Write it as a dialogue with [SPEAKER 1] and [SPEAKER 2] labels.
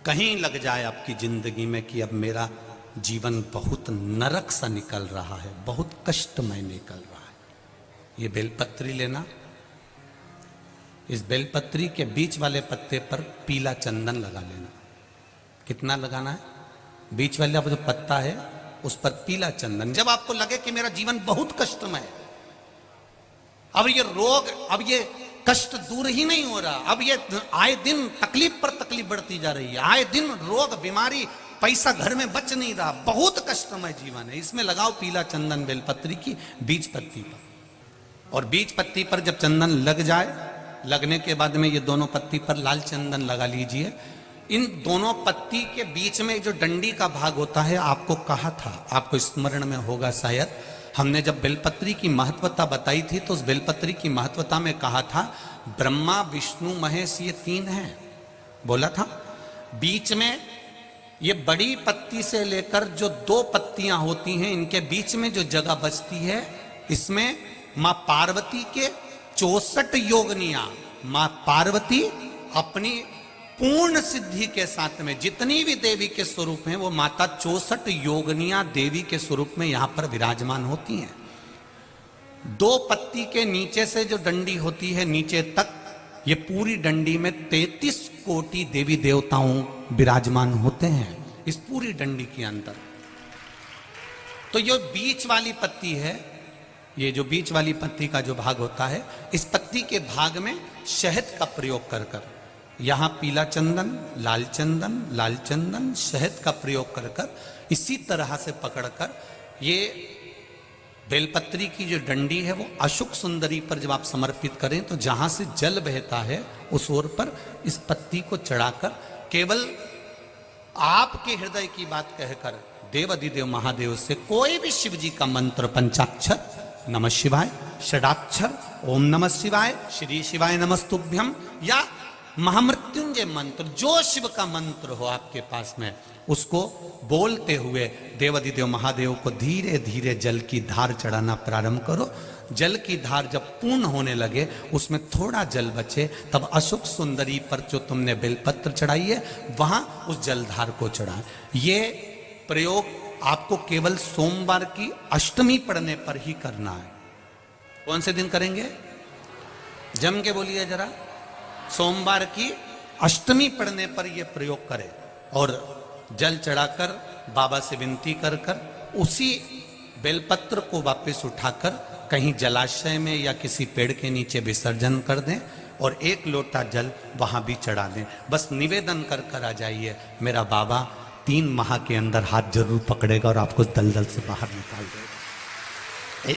[SPEAKER 1] कहीं लग जाए आपकी जिंदगी में कि अब मेरा जीवन बहुत नरक सा निकल रहा है, बहुत कष्टमय निकल रहा है, ये बेलपत्री लेना। इस बेलपत्री के बीच वाले पत्ते पर पीला चंदन लगा लेना। कितना लगाना है? बीच वाला जो पत्ता है उस पर पीला चंदन। जब आपको लगे कि मेरा जीवन बहुत कष्टमय है, अब ये रोग, अब ये कष्ट दूर ही नहीं हो रहा, अब ये आए दिन तकलीफ पर तकलीफ बढ़ती जा रही है, आए दिन रोग बीमारी, पैसा घर में बच नहीं रहा, बहुत कष्टमय जीवन है, इसमें लगाओ पीला चंदन बेलपत्री की बीज पत्ती पर। और बीज पत्ती पर जब चंदन लग जाए, लगने के बाद में ये दोनों पत्ती पर लाल चंदन लगा लीजिए। इन दोनों पत्ती के बीच में जो डंडी का भाग होता है, आपको कहा था, आपको स्मरण में होगा शायद, हमने जब बेलपत्री की महत्वता बताई थी तो उस बेलपत्री की महत्वता में कहा था ब्रह्मा विष्णु महेश ये तीन हैं, बोला था। बीच में ये बड़ी पत्ती से लेकर जो दो पत्तियां होती हैं, इनके बीच में जो जगह बचती है, इसमें मां पार्वती के 64 योगनियां, मां पार्वती अपनी पूर्ण सिद्धि के साथ में जितनी भी देवी के स्वरूप हैं, वो माता 64 योगनियां देवी के स्वरूप में यहां पर विराजमान होती हैं। दो पत्ती के नीचे से जो डंडी होती है नीचे तक, ये पूरी डंडी में 33 कोटि देवी देवताओं विराजमान होते हैं इस पूरी डंडी के अंदर। तो ये बीच वाली पत्ती है, ये जो बीच वाली पत्ती का जो भाग होता है, इस पत्ती के भाग में शहद का प्रयोग कर कर, यहां पीला चंदन, लाल चंदन, लाल चंदन, शहद का प्रयोग कर कर, इसी तरह से पकड़कर ये बेलपत्री की जो डंडी है वो अशुक सुंदरी पर जब आप समर्पित करें तो जहां से जल बहता है उस ओर पर इस पत्ती को चढ़ाकर केवल आपके हृदय की बात कहकर देवाधिदेव महादेव से कोई भी शिव जी का मंत्र, पंचाक्षर नमः शिवाय, षडाक्षर ओम नमः शिवाय, श्री शिवाय नमस्तुभ्यम, या महामृत्युंजय मंत्र, जो शिव का मंत्र हो आपके पास में, उसको बोलते हुए देवाधिदेव महादेव को धीरे धीरे जल की धार चढ़ाना प्रारंभ करो। जल की धार जब पूर्ण होने लगे, उसमें थोड़ा जल बचे, तब अशुक सुंदरी पर जो तुमने बेलपत्र चढ़ाई है वहां उस जलधार को चढ़ा। ये प्रयोग आपको केवल सोमवार की अष्टमी पढ़ने पर ही करना है। कौन से दिन करेंगे? जम के बोलिए जरा। सोमवार की अष्टमी पढ़ने पर यह प्रयोग करें और जल चढ़ाकर बाबा से विनती कर कर उसी बेलपत्र को वापस उठाकर कहीं जलाशय में या किसी पेड़ के नीचे विसर्जन कर दें और एक लोटा जल वहां भी चढ़ा दें। बस निवेदन कर कर आ जाइए, मेरा बाबा 3 माह के अंदर हाथ जरूर पकड़ेगा और आपको दलदल से बाहर निकाल देगा।